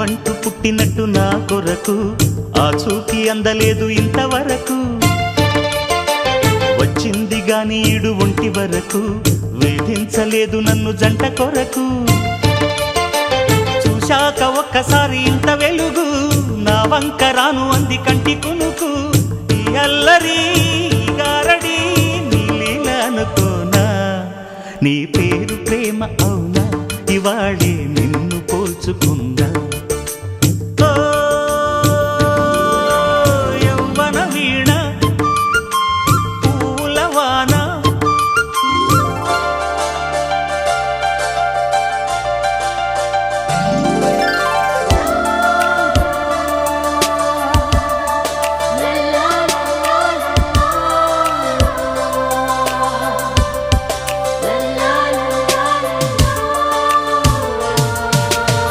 నువ్వంటూ పుట్టినట్టు నా కొరకు ఆ చూకి అందలేదు ఇంతవరకు వచ్చింది గాని ఈడు ఒంటి వరకు వేధించలేదు నన్ను జంట కొరకు చూశాక ఒక్కసారి ఇంత వెలుగు నా వంక రాను అంది కంటి కునుకు ఈ అల్లరి గారడి నీలీల అనుకోనా నీ పేరు ప్రేమ అవునా ఇవాళే నిన్ను పోల్చుకున్నా